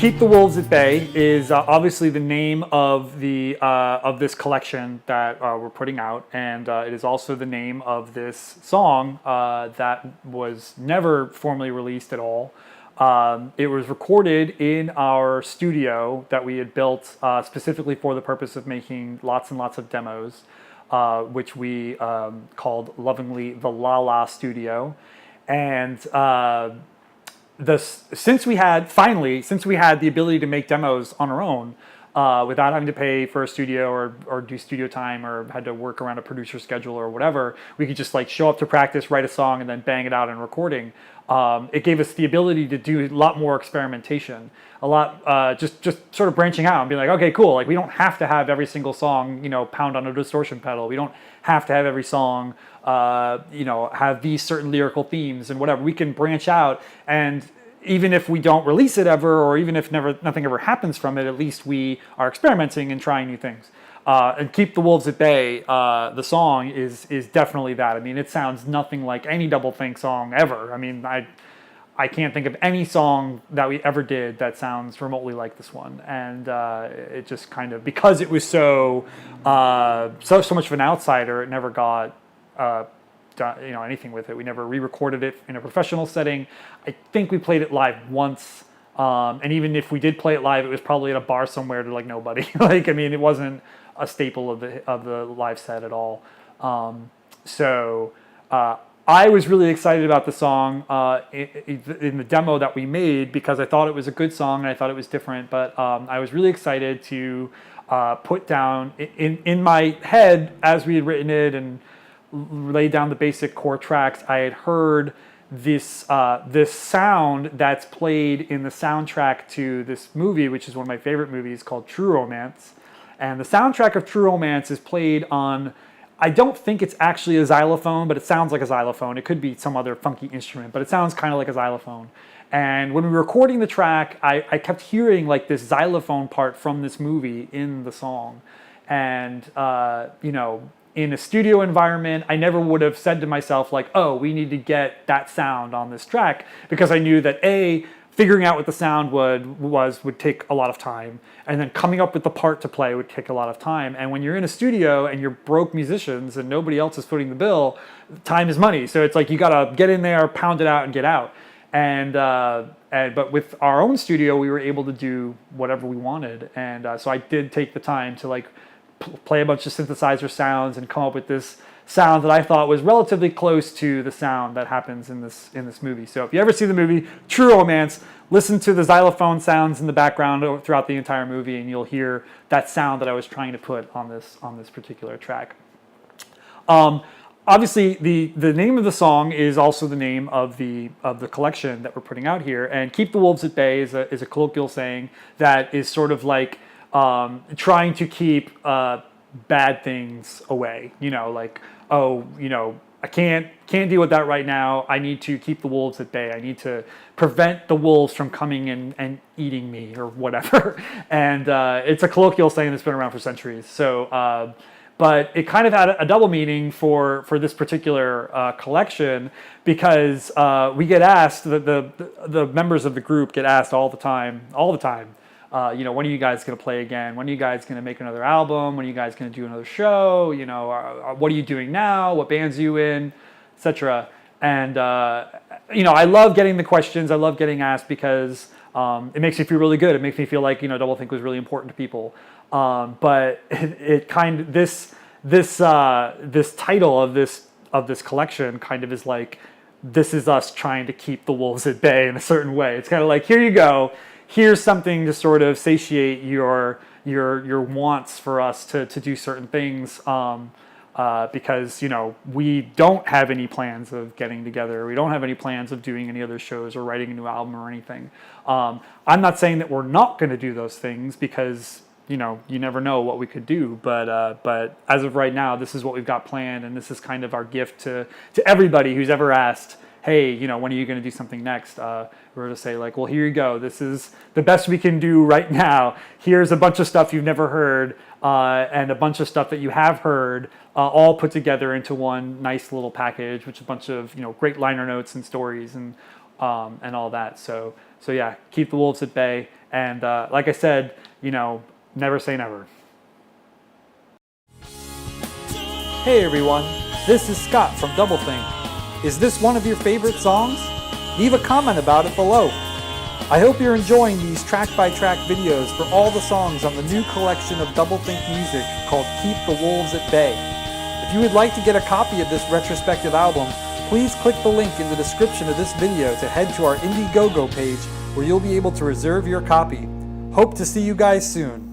Keep the Wolves at Bay is obviously the name of the of this collection that we're putting out, and it is also the name of this song that was never formally released at all. It was recorded in our studio that we had built specifically for the purpose of making lots and lots of demos, which we called lovingly the La La Studio, and since we had the ability to make demos on our own without having to pay for a studio or do studio time or had to work around a producer schedule or whatever, we could just like show up to practice, write a song, and then bang it out in recording. It gave us the ability to do a lot more experimentation, a lot just sort of branching out and being like, okay, cool. Like we don't have to have every single song, pound on a distortion pedal. We don't have to have every song, have these certain lyrical themes and whatever. We can branch out, and even if we don't release it ever, or even if nothing ever happens from it, at least we are experimenting and trying new things. And Keep the Wolves at Bay, the song is definitely that. I mean, it sounds nothing like any doublethink song ever. I mean, I can't think of any song that we ever did that sounds remotely like this one. And it just kind of, because it was so much of an outsider, it never got anything with it. We never re-recorded it in a professional setting. I think we played it live once. And even if we did play it live, it was probably at a bar somewhere to like nobody. It wasn't a staple of the live set at all. I was really excited about the song in the demo that we made because I thought it was a good song and I thought it was different. But I was really excited to put down in my head as we had written it and laid down the basic core tracks. I had heard this sound that's played in the soundtrack to this movie, which is one of my favorite movies, called True Romance. And the soundtrack of True Romance is played on, I don't think it's actually a xylophone, but it sounds like a xylophone. It could be some other funky instrument, but it sounds kind of like a xylophone. And when we were recording the track, I kept hearing like this xylophone part from this movie in the song. And, in a studio environment, I never would have said to myself like, oh, we need to get that sound on this track, because I knew that figuring out what the sound would take a lot of time, and then coming up with the part to play would take a lot of time. And when you're in a studio and you're broke musicians and nobody else is footing the bill, time is money. So it's like you gotta get in there, pound it out, and get out. But with our own studio, we were able to do whatever we wanted. And so I did take the time to like play a bunch of synthesizer sounds and come up with this sound that I thought was relatively close to the sound that happens in this movie. So if you ever see the movie True Romance, listen to the xylophone sounds in the background throughout the entire movie, and you'll hear that sound that I was trying to put on this particular track. Obviously, the name of the song is also the name of the collection that we're putting out here. And Keep the Wolves at Bay is a colloquial saying that is sort of like trying to keep bad things away. I can't deal with that right now. I need to keep the wolves at bay. I need to prevent the wolves from coming and eating me or whatever. And it's a colloquial saying that's been around for centuries. So, but it kind of had a double meaning for this particular collection, because we get asked, the members of the group get asked all the time. When are you guys going to play again? When are you guys going to make another album? When are you guys going to do another show? What are you doing now? What bands are you in? Etc. And, I love getting the questions. I love getting asked because it makes me feel really good. It makes me feel like, doublethink was really important to people. But this title of this collection kind of is like, this is us trying to keep the wolves at bay in a certain way. It's kind of like, here you go. Here's something to sort of satiate your wants for us to do certain things, because we don't have any plans of getting together. We don't have any plans of doing any other shows or writing a new album or anything. I'm not saying that we're not going to do those things, because you never know what we could do. But as of right now, this is what we've got planned, and this is kind of our gift to everybody who's ever asked, hey, when are you going to do something next? We're to say like, well, here you go. This is the best we can do right now. Here's a bunch of stuff you've never heard, and a bunch of stuff that you have heard, all put together into one nice little package, which is a bunch of great liner notes and stories and all that. So yeah, Keep the Wolves at Bay. And like I said, never say never. Hey everyone, this is Scott from Doublethink. Is this one of your favorite songs? Leave a comment about it below. I hope you're enjoying these track-by-track videos for all the songs on the new collection of Doublethink music called Keep the Wolves at Bay. If you would like to get a copy of this retrospective album, please click the link in the description of this video to head to our Indiegogo page where you'll be able to reserve your copy. Hope to see you guys soon.